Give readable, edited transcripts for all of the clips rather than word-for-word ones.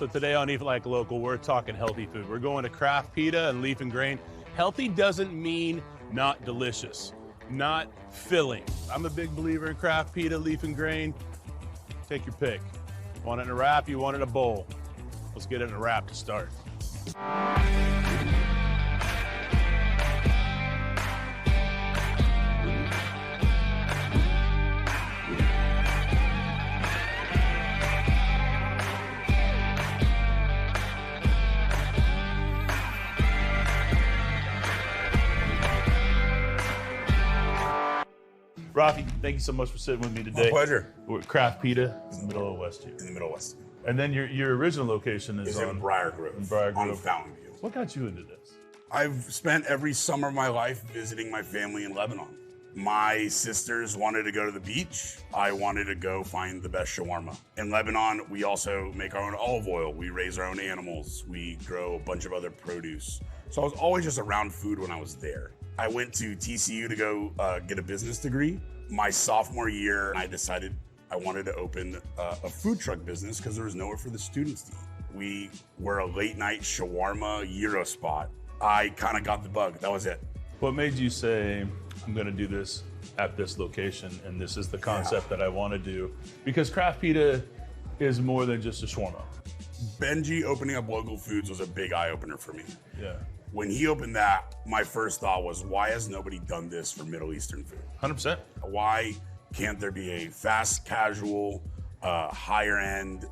So today on Eat Like Local, we're talking healthy food. We're going to craft pita and leaf and grain. Healthy doesn't mean not delicious, not filling. I'm a big believer in craft pita, leaf and grain. Take your pick. Want it in a wrap, you want it in a bowl. Let's get it in a wrap to start. Rafi, thank you so much for sitting with me today. My pleasure. We're at Craft Pita in the middle of West here. In the middle west. And then your original location is in Briar Grove. in Briar Grove. On Fountain View. What got you into this? I've spent every summer of my life visiting my family in Lebanon. My sisters wanted to go to the beach. I wanted to go find the best shawarma. In Lebanon, we also make our own olive oil. We raise our own animals. We grow a bunch of other produce. So I was always just around food when I was there. I went to TCU to go get a business degree. My sophomore year, I decided I wanted to open a food truck business because there was nowhere for the students to eat. We were a late night shawarma gyro spot. I kind of got the bug. That was it. What made you say, I'm going to do this at this location and this is the concept that I want to do? Because craft pita is more than just a shawarma. Benji opening up local foods was a big eye opener for me. Yeah. When he opened that, my first thought was, why has nobody done this for Middle Eastern food? 100%. Why can't there be a fast casual, higher end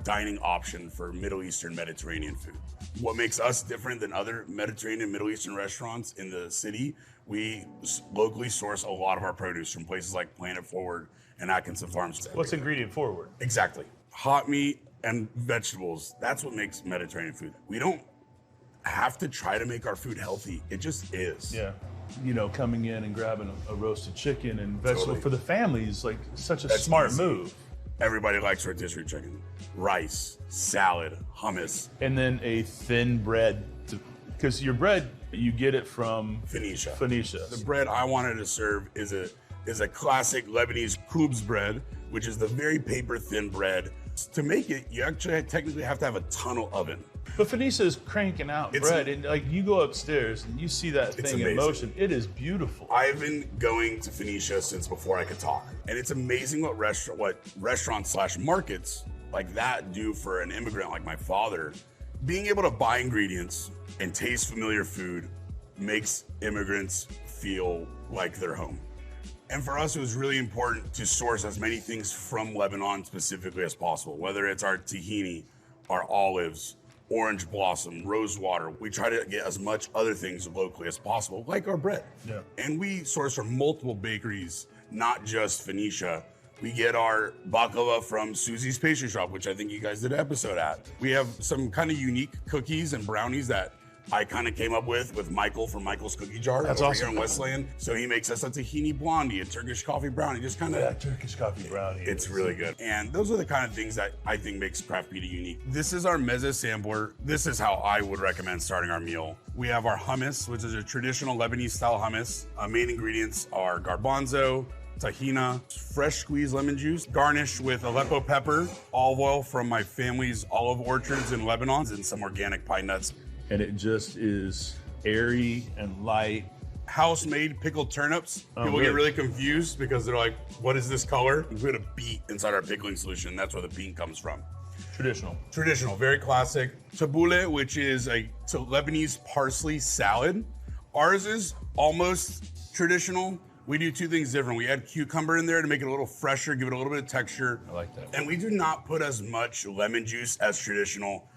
dining option for Middle Eastern Mediterranean food? What makes us different than other Mediterranean Middle Eastern restaurants in the city, we locally source a lot of our produce from places like Planet Forward and Atkinson Farms. What's ingredient forward? Exactly. Hot meat and vegetables. That's what makes Mediterranean food. We don't have to try to make our food healthy. It just is. Yeah. You know, coming in and grabbing a roasted chicken and vegetable Totally. for the family is like such a That's smart easy. move. Everybody likes rotisserie chicken. Rice, salad, hummus. And then a thin bread, because your bread, you get it from Phoenicia. Phoenicia. The bread I wanted to serve is a classic Lebanese khubz bread, which is the very paper thin bread. To make it, you actually technically have to have a tunnel oven. But Phoenicia is cranking out bread, and like you go upstairs and you see that thing in amazing. motion. It is beautiful. I've been going to Phoenicia since before I could talk, and it's amazing what restaurants / markets like that do for an immigrant like my father. Being able to buy ingredients and taste familiar food makes immigrants feel like they're home. And for us, it was really important to source as many things from Lebanon specifically as possible, whether it's our tahini, our olives, orange blossom, rose water. We try to get as much other things locally as possible, like our bread. Yeah. And we source from multiple bakeries, not just Phoenicia. We get our baklava from Susie's Pastry Shop, which I think you guys did an episode at. We have some kind of unique cookies and brownies that I kind of came up with Michael from Michael's Cookie Jar. That's over awesome. here in Westland. So he makes us a tahini blondie, a Turkish coffee brownie, just kind of. Yeah, Turkish coffee brownie. It's really good. And those are the kind of things that I think makes craft pita unique. This is our Mezza sampler. This is how I would recommend starting our meal. We have our hummus, which is a traditional Lebanese style hummus. Our main ingredients are garbanzo, tahina, fresh squeezed lemon juice, garnished with Aleppo pepper, olive oil from my family's olive orchards in Lebanon, and some organic pine nuts. And it just is airy and light. House-made pickled turnips. Oh, People really? get really confused because they're like, what is this color? We put a beet inside our pickling solution. That's where the beet comes from. Traditional. Traditional, very classic. Tabbouleh, which is a Lebanese parsley salad. Ours is almost traditional. We do two things different. We add cucumber in there to make it a little fresher, give it a little bit of texture. I like that. And we do not put as much lemon juice as traditional.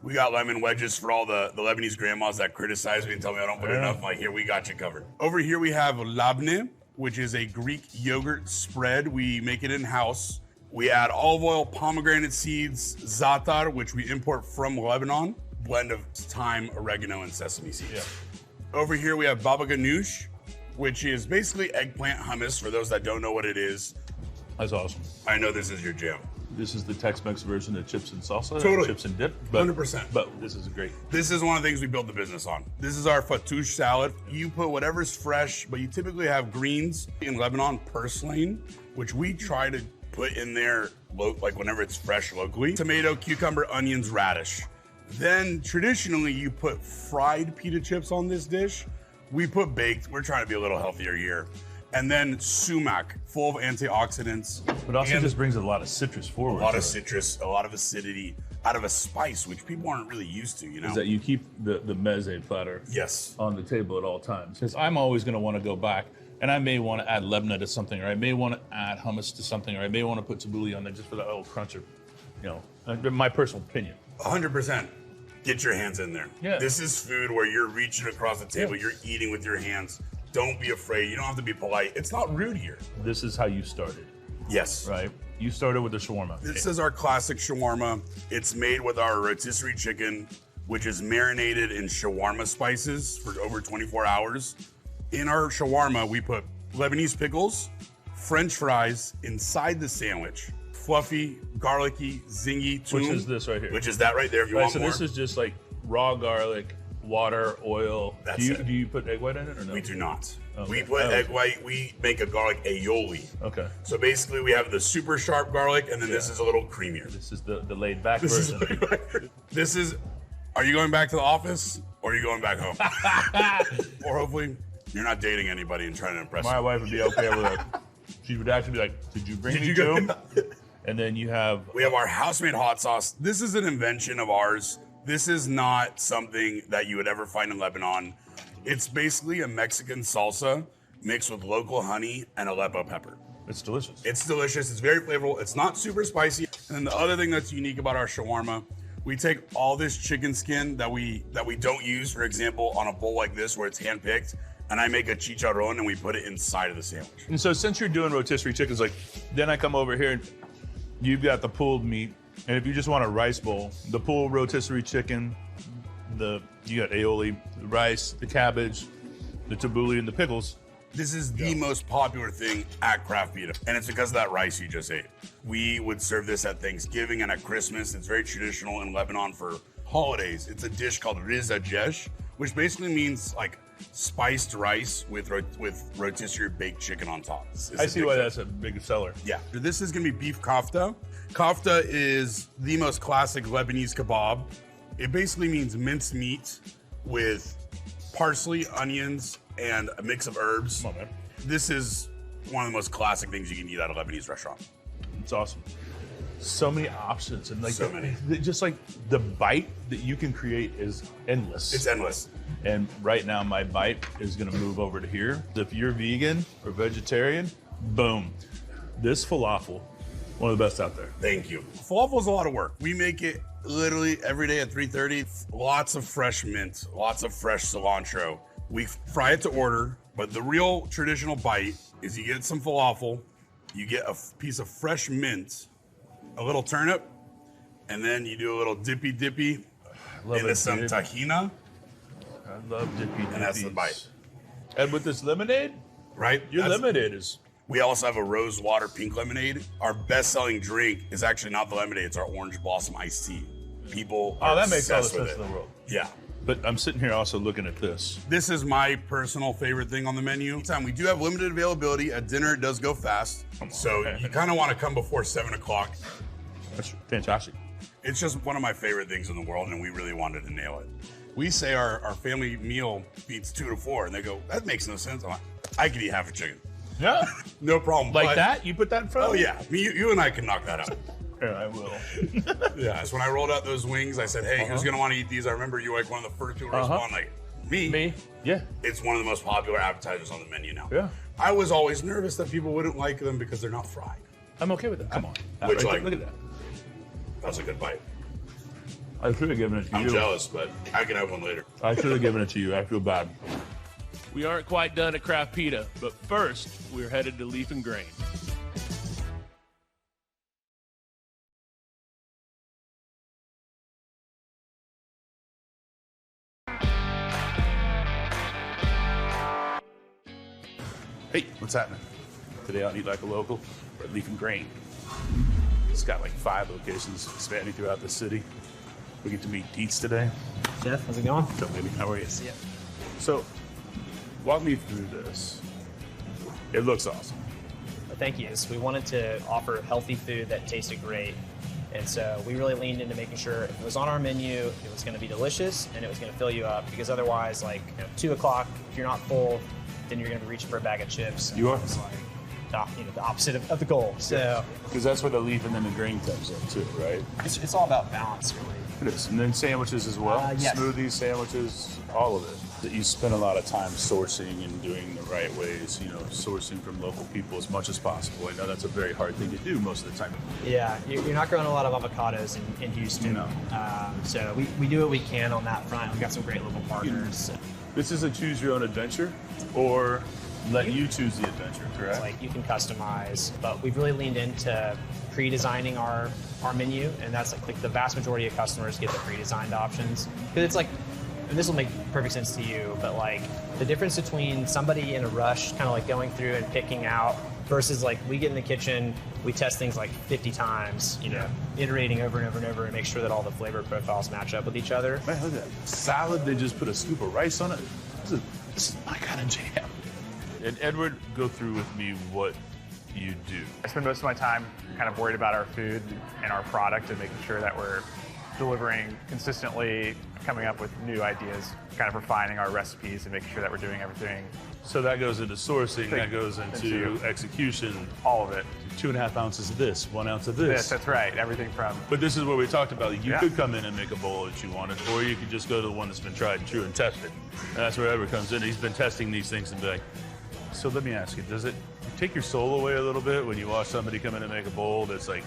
We got lemon wedges for all the Lebanese grandmas that criticize me and tell me I don't put enough. I'm like, here, we got you covered. Over here we have labne, which is a Greek yogurt spread. We make it in-house. We add olive oil, pomegranate seeds, za'atar, which we import from Lebanon, blend of thyme, oregano, and sesame seeds. Yeah. Over here we have baba ganoush, which is basically eggplant hummus for those that don't know what it is. That's awesome. I know this is your jam. This is the Tex-Mex version of chips and salsa, Totally. chips and dip. But, 100%. But this is great. This is one of the things we built the business on. This is our fattoush salad. You put whatever's fresh, but you typically have greens in Lebanon, purslane, which we try to put in there like whenever it's fresh locally. Tomato, cucumber, onions, radish. Then traditionally you put fried pita chips on this dish. We put baked. We're trying to be a little healthier here. And then sumac, full of antioxidants. But also just brings a lot of citrus forward. A lot of citrus, a lot of acidity out of a spice, which people aren't really used to, you know? Is that you keep the mezze platter on the table at all times. Because I'm always going to want to go back, and I may want to add lebna to something, or I may want to add hummus to something, or I may want to put tabbouleh on there just for that little crunch of, you know, my personal opinion. 100%. Get your hands in there. Yeah. This is food where you're reaching across the table, you're eating with your hands. Don't be afraid. You don't have to be polite. It's not rude here. This is how you started. Yes. Right? You started with the shawarma. This is our classic shawarma. It's made with our rotisserie chicken, which is marinated in shawarma spices for over 24 hours. In our shawarma, we put Lebanese pickles, French fries inside the sandwich. Fluffy, garlicky, zingy, toum. Which is this right here. Which is that right there if you Right, want so more. this is just like raw garlic, water, oil. That's it. Do you put egg white in it or no? We do not. Okay. We put egg white. We make a garlic aioli. Okay. So basically, we have the super sharp garlic, and then this is a little creamier. This is the laid back version. This is. Are you going back to the office, or are you going back home? Or hopefully, you're not dating anybody and trying to impress. My wife would be okay with it. She would actually be like, "Did you bring me to?" And then you have. We have our house-made hot sauce. This is an invention of ours. This is not something that you would ever find in Lebanon. It's basically a Mexican salsa mixed with local honey and Aleppo pepper. It's delicious. It's delicious. It's very flavorful. It's not super spicy. And then the other thing that's unique about our shawarma, we take all this chicken skin that we don't use, for example, on a bowl like this where it's hand-picked, and I make a chicharron and we put it inside of the sandwich. And so since you're doing rotisserie chickens, like, then I come over here and you've got the pulled meat. And if you just want a rice bowl, the pulled rotisserie chicken, you got aioli, the rice, the cabbage, the tabbouleh, and the pickles. This is the most popular thing at Craft Pita, and it's because of that rice you just ate. We would serve this at Thanksgiving and at Christmas. It's very traditional in Lebanon for holidays. It's a dish called riz ajesh, which basically means like spiced rice with rotisserie baked chicken on top. I see why that's a big seller. Yeah. This is gonna be beef kafta. Kafta is the most classic Lebanese kebab. It basically means minced meat with parsley, onions, and a mix of herbs. Come on, man. This is one of the most classic things you can eat at a Lebanese restaurant. It's awesome. So many options, and like so many. Just like the bite that you can create is endless. It's endless. And right now, my bite is going to move over to here. If you're vegan or vegetarian, boom. This falafel, one of the best out there. Thank you. Falafel is a lot of work. We make it literally every day at 3:30. Lots of fresh mint, lots of fresh cilantro. We fry it to order, but the real traditional bite is you get some falafel, you get a piece of fresh mint, a little turnip, and then you do a little dippy into some tahina. I love dippy. And that's the bite. And with this lemonade, right? Your lemonade is. We also have a rose water pink lemonade. Our best-selling drink is actually not the lemonade; it's our orange blossom iced tea. People are that makes all the obsessed with sense in the world. Yeah. But I'm sitting here also looking at this. This is my personal favorite thing on the menu. We do have limited availability. At dinner, it does go fast. So you kind of want to come before 7 o'clock. That's fantastic. It's just one of my favorite things in the world, and we really wanted to nail it. We say our family meal feeds 2 to 4, and they go, that makes no sense. I'm like, I could eat half a chicken. Yeah. No problem. Like that? You put that in front of me? Oh, yeah. You and I can knock that out. Yeah, I will. Yeah, so when I rolled out those wings, I said, hey, who's going to want to eat these? I remember you like one of the first people to respond, like, me. Me? Yeah. It's one of the most popular appetizers on the menu now. Yeah. I was always nervous that people wouldn't like them because they're not fried. I'm okay with that. Come on. Which, look at that. That's a good bite. I should have given it to you. I'm jealous, but I can have one later. I should have given it to you. I feel bad. We aren't quite done at Craft Pita, but first, we're headed to Leaf and Grain. Hey, what's happening? Today I'll eat like a local. We're at Leaf and Grain. It's got like 5 locations spanning throughout the city. We get to meet Dietz today. Jeff, how's it going? So, baby, how are you? Yeah. So, walk me through this. It looks awesome. thank you. We wanted to offer healthy food that tasted great. And so we really leaned into making sure if it was on our menu, it was going to be delicious and it was going to fill you up. Because otherwise, like 2 o'clock, if you're not full, then you're going to be reaching for a bag of chips. You are. It's like the opposite of the goal. So Because that's where the leaf and then the grain comes in too, right? it's all about balance, really. It is. And then sandwiches as well. Yes. Smoothies, sandwiches, all of it. That you spend a lot of time sourcing and doing the right ways, sourcing from local people as much as possible. I know that's a very hard thing to do most of the time. Yeah, you're not growing a lot of avocados in Houston. No. So we do what we can on that front. We've got some great local partners. This is a choose your own adventure or let you choose the adventure, correct? It's like you can customize, but we've really leaned into pre-designing our menu, and that's like the vast majority of customers get the pre-designed options. Because it's like, and this will make perfect sense to you, but like the difference between somebody in a rush, kind of like going through and picking out, versus like we get in the kitchen, we test things like 50 times, iterating over and over and over and make sure that all the flavor profiles match up with each other. Man, look at that. Salad, they just put a scoop of rice on it. This is my kind of jam. And Edward, go through with me what you do. I spend most of my time kind of worried about our food and our product and making sure that we're delivering consistently, coming up with new ideas, kind of refining our recipes and making sure that we're doing everything. So that goes into sourcing, that goes into execution. All of it. 2.5 ounces of this, 1 ounce of this. That's right. Everything from. But this is what we talked about. You could come in and make a bowl that you wanted, or you could just go to the one that's been tried and true and tested. And that's where Edward comes in. He's been testing these things and be like, so let me ask you, does it take your soul away a little bit when you watch somebody come in and make a bowl that's like,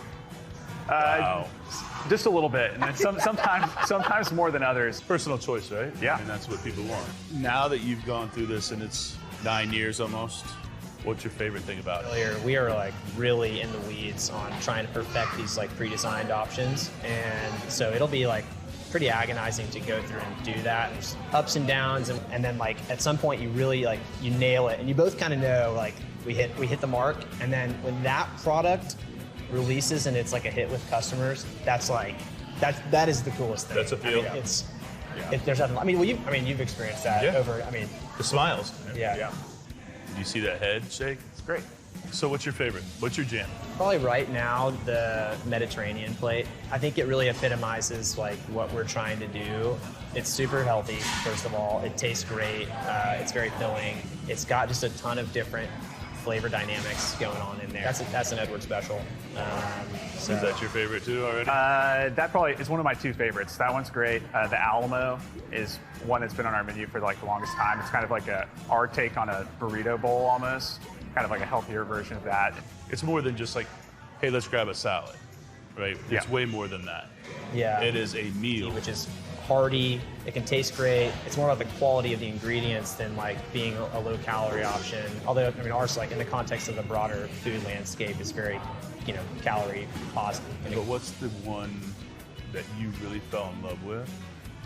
wow? Just a little bit, and then sometimes more than others. Personal choice, right? Yeah. And that's what people want. Now that you've gone through this and it's 9 years almost, what's your favorite thing about it? We are like really in the weeds on trying to perfect these like pre-designed options, and so it'll be like pretty agonizing to go through and do that. There's ups and downs, and then like at some point you really like you nail it, and you both kind of know like we hit the mark, and then when that product releases and it's like a hit with customers, that's like that is the coolest thing. That's a feel. There's nothing. You've experienced that over. The smiles. Yeah. Do you see that head shake? It's great. So what's your favorite? What's your jam? Probably right now the Mediterranean plate. I think it really epitomizes like what we're trying to do. It's super healthy, first of all. It tastes great. It's very filling. It's got just a ton of different flavor dynamics going on in there. That's an Edward special. Is that your favorite too already? That probably is one of my 2 favorites. That one's great. The Alamo is one that's been on our menu for like the longest time. It's kind of like our take on a burrito bowl almost, kind of like a healthier version of that. It's more than just like, hey, let's grab a salad, right? It's way more than that. Yeah. It is a meal. Which is hearty. It can taste great. It's more about the quality of the ingredients than like being a low-calorie option. Although, ours, like in the context of the broader food landscape, is very, calorie positive. But what's the one that you really fell in love with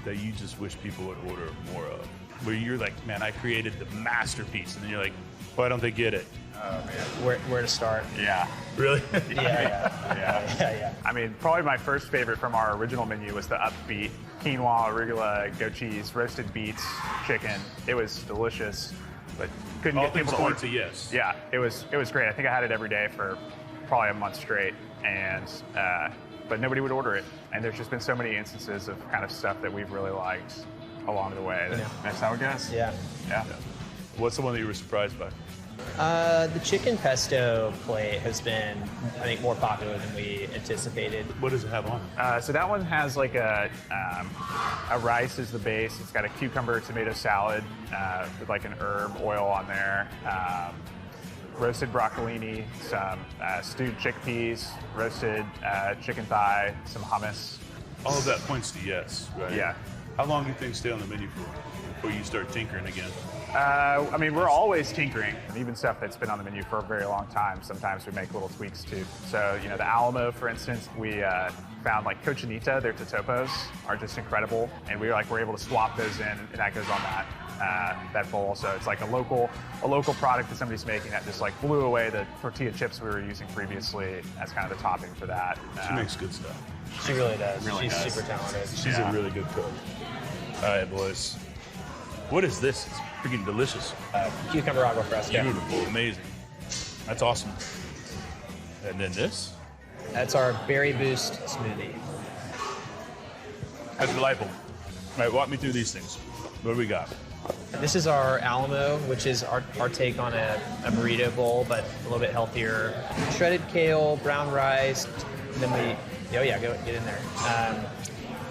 that you just wish people would order more of? Where you're like, man, I created the masterpiece, and then you're like, why don't they get it? Oh man. Where to start? Yeah. Really? Yeah. Probably my first favorite from our original menu was the upbeat quinoa, arugula, goat cheese, roasted beets, chicken. It was delicious, but couldn't get people to order. Yes. Yeah, it was great. I think I had it every day for probably a month straight, and but nobody would order it. And there's just been so many instances of kind of stuff that we've really liked along the way. That's how it goes. Yeah. What's the one that you were surprised by? The chicken pesto plate has been, I think, more popular than we anticipated. What does it have on? So that one has like a rice as the base. It's got a cucumber tomato salad with like an herb oil on there. Roasted broccolini, some stewed chickpeas, roasted chicken thigh, some hummus. All of that points to yes, right? Yeah. How long do you think stay on the menu for before you start tinkering again? We're always tinkering, even stuff that's been on the menu for a very long time. Sometimes we make little tweaks too. So, the Alamo, for instance, we found like cochinita, their totopos are just incredible, and we're able to swap those in, and that goes on that bowl. So it's like a local product that somebody's making that just like blew away the tortilla chips we were using previously. That's kind of the topping for that. She makes good stuff. She really does. She's super talented. She's a really good cook. All right, boys. What is this? It's freaking delicious. Cucumber agua fresca. Beautiful, amazing. That's awesome. And then this. That's our berry boost smoothie. That's delightful. All right, walk me through these things. What do we got? This is our Alamo, which is our take on a burrito bowl, but a little bit healthier. Shredded kale, brown rice, and then get in there.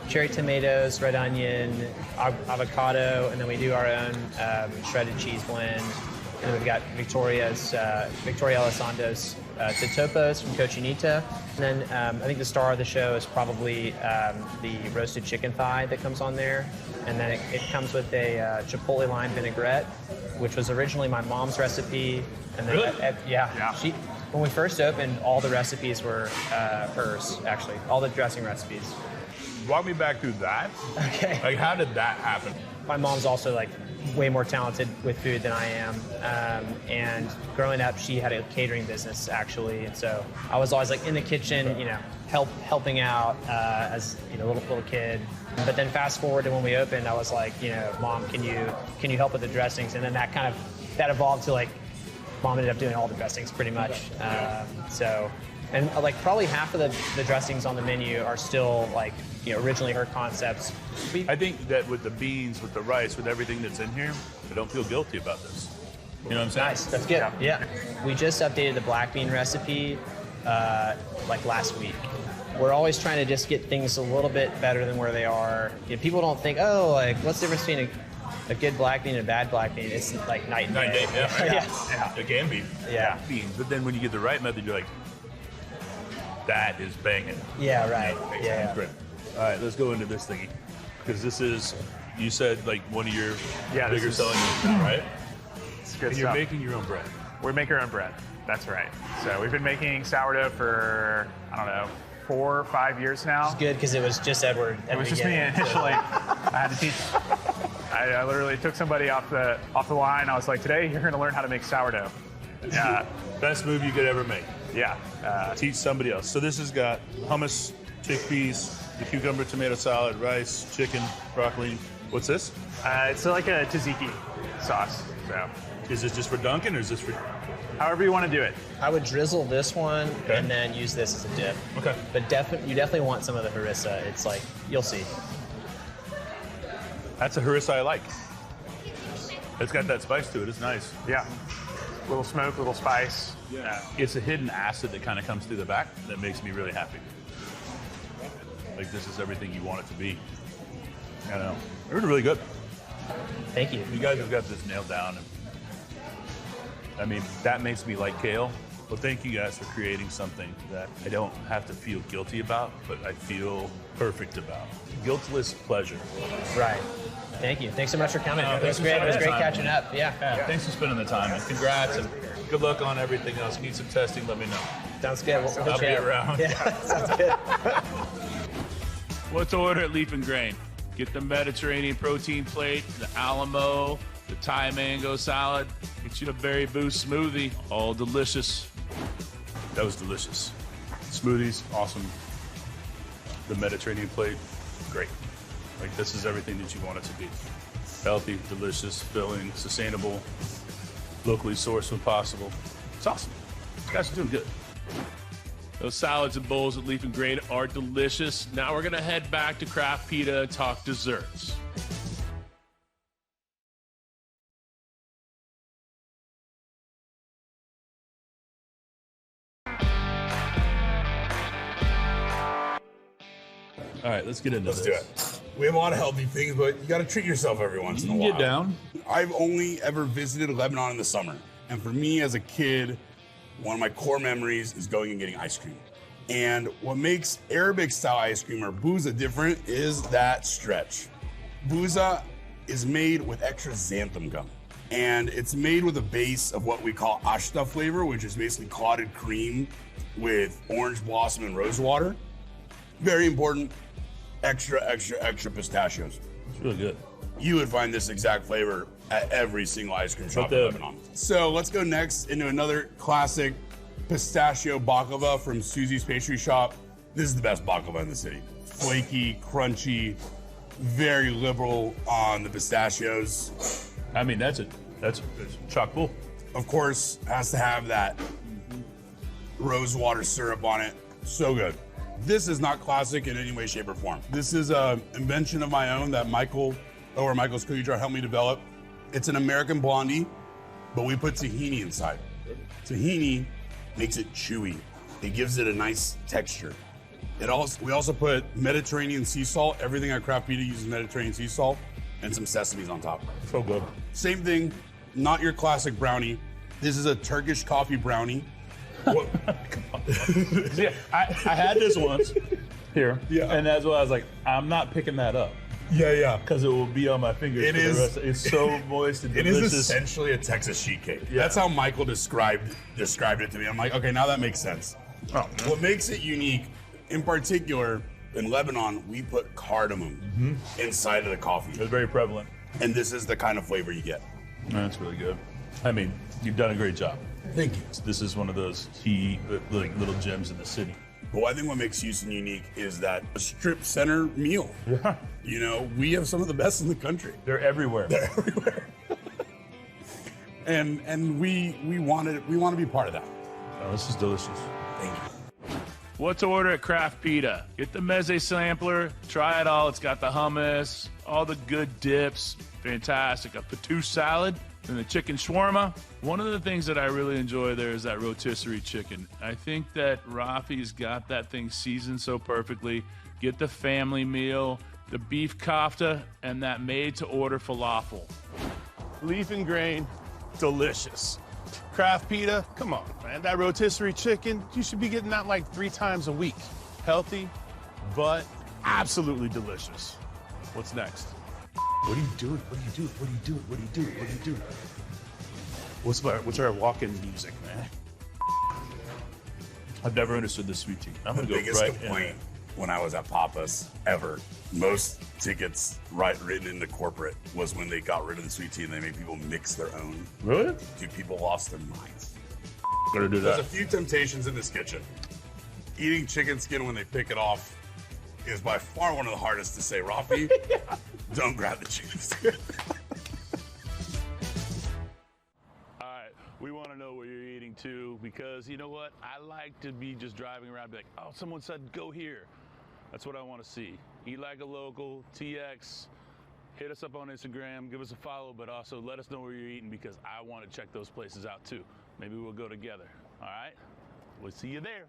Cherry tomatoes, red onion, avocado, and then we do our own shredded cheese blend. And then we've got Victoria Elizondo's totopos from Cochinita. And then I think the star of the show is probably the roasted chicken thigh that comes on there. And then it comes with a chipotle lime vinaigrette, which was originally my mom's recipe. And then really? When we first opened, all the recipes were hers, actually, all the dressing recipes. Walk me back through that. Okay. Like, how did that happen? My mom's also like way more talented with food than I am. And growing up, she had a catering business actually, and so I was always like in the kitchen, helping out as little kid. But then fast forward to when we opened, I was like, Mom, can you help with the dressings? And then that evolved to like, Mom ended up doing all the dressings pretty much. And like probably half of the dressings on the menu are still like, originally her concepts. I think that with the beans, with the rice, with everything that's in here, I don't feel guilty about this. You know what I'm saying? Nice, that's good. Yeah. We just updated the black bean recipe like last week. We're always trying to just get things a little bit better than where they are. People don't think, what's the difference between a good black bean and a bad black bean? It's like night and day. Yeah. It can be. Yeah. Beans, but then when you get the right method, you're like, that is banging. Yeah, right. Yeah. Great. All right, let's go into this thingy. Because this is, you said, like one of your bigger selling things now, right? It's good and stuff. You're making your own bread. We make our own bread. That's right. So we've been making sourdough for, 4 or 5 years now. It's good because it was just Edward. It was just me initially. I had to teach. I literally took somebody off the line. I was like, today you're going to learn how to make sourdough. Yeah. Best move you could ever make. Yeah. Teach somebody else. So this has got hummus, chickpeas, the cucumber tomato salad, rice, chicken, broccoli. What's this? It's like a tzatziki sauce. So, is this just for Dunkin' or is this for? However you want to do it. I would drizzle this one and then use this as a dip. Okay. But you definitely want some of the harissa. It's like, you'll see. That's a harissa I like. It's got that spice to it. It's nice. Yeah. Little smoke, little spice. Yeah. It's a hidden acid that kind of comes through the back that makes me really happy. Like, this is everything you want it to be. I know. It's really good. Thank you. You guys have got this nailed down. And, that makes me like kale. Well, thank you guys for creating something that I don't have to feel guilty about, but I feel perfect about. Guiltless pleasure. Right. Thank you. Thanks so much for coming. No, it was great. It was great catching up. Yeah. Thanks for spending the time, and congrats, and good luck on everything else. Need some testing, let me know. Sounds good. I'll be around. Yeah, sounds good. What's to order at Leaf and Grain? Get the Mediterranean protein plate, the Alamo, the Thai mango salad, get you the berry boost smoothie, all delicious. That was delicious. Smoothies, awesome. The Mediterranean plate, great. Like, this is everything that you want it to be. Healthy, delicious, filling, sustainable, locally sourced when possible. It's awesome. You guys are doing good. Those salads and bowls at Leaf and Grain are delicious. Now we're gonna head back to Craft Pita and talk desserts. All right, let's get into Let's this. do it. We have a lot of healthy things, but you got to treat yourself every once in a while. Get down. I've only ever visited Lebanon in the summer. And for me as a kid, one of my core memories is going and getting ice cream. And what makes Arabic style ice cream or bouza different is that stretch. Bouza is made with extra xanthan gum. And it's made with a base of what we call ashta flavor, which is basically clotted cream with orange blossom and rose water. Very important. Extra, extra, extra pistachios. It's really good. You would find this exact flavor at every single ice cream shop in Lebanon. So let's go next into another classic pistachio baklava from Susie's Pastry Shop. This is the best baklava in the city. Flaky, crunchy, very liberal on the pistachios. I mean, that's chock full. Of course, has to have that rose water syrup on it. So good. This is not classic in any way, shape, or form. This is an invention of my own that Michael's Cookie Jar helped me develop. It's an American blondie, but we put tahini inside. Tahini makes it chewy. It gives it a nice texture. We also put Mediterranean sea salt. Everything at Craft Pita uses Mediterranean sea salt and some sesames on top. So good. Same thing, not your classic brownie. This is a Turkish coffee brownie. Yeah, I had this once here, Yeah. and that's why I was like, I'm not picking that up Yeah. because it will be on my fingers. It for is- The rest. It's so moist and It delicious. is essentially a Texas sheet cake. Yeah. That's how Michael described it to me. I'm like, okay, now that makes sense. Oh, What makes it unique, in particular, in Lebanon, we put cardamom inside of the coffee. it's very prevalent. And this is the kind of flavor you get. That's really good. I mean, you've done a great job. Thank you. This is one of those key like little gems in the city. But I think what makes Houston unique is that a strip center meal. Yeah, You know, we have some of the best in the country. they're everywhere. They're everywhere. and we want to be part of that. Oh, this is delicious. Thank you. What to order at Craft Pita? Get the Mezza sampler, try it all. It's got the hummus, all the good dips, fantastic. A fattoush salad, and the chicken shawarma. One of the things that I really enjoy there is that rotisserie chicken. I think that Rafi's got that thing seasoned so perfectly. Get the family meal, the beef kofta, and that made-to-order falafel. Leaf and grain, delicious. Craft Pita, come on, man. That rotisserie chicken, you should be getting that like 3 times a week. Healthy, but absolutely delicious. What's next? What are you doing? What are you doing? What are you doing? What are you doing? What are you doing? What's our walk-in music, man? I've never understood the sweet tea. I'm The gonna go biggest right in. complaint when I was at Papa's ever, most tickets written into corporate was when they got rid of the sweet tea and they made people mix their own. Really? Dude, people lost their minds. Gotta do There's that. a few temptations in this kitchen. Eating chicken skin when they pick it off is by far one of the hardest to say. Rafi, don't grab the chicken skin. All right, we want to know where you're eating too, because you know what? I like to be just driving around and be like, oh, someone said go here. That's what I want to see. Eat like a local, TX. Hit us up on Instagram, give us a follow, but also let us know where you're eating because I want to check those places out too. Maybe we'll go together. All right? We'll see you there.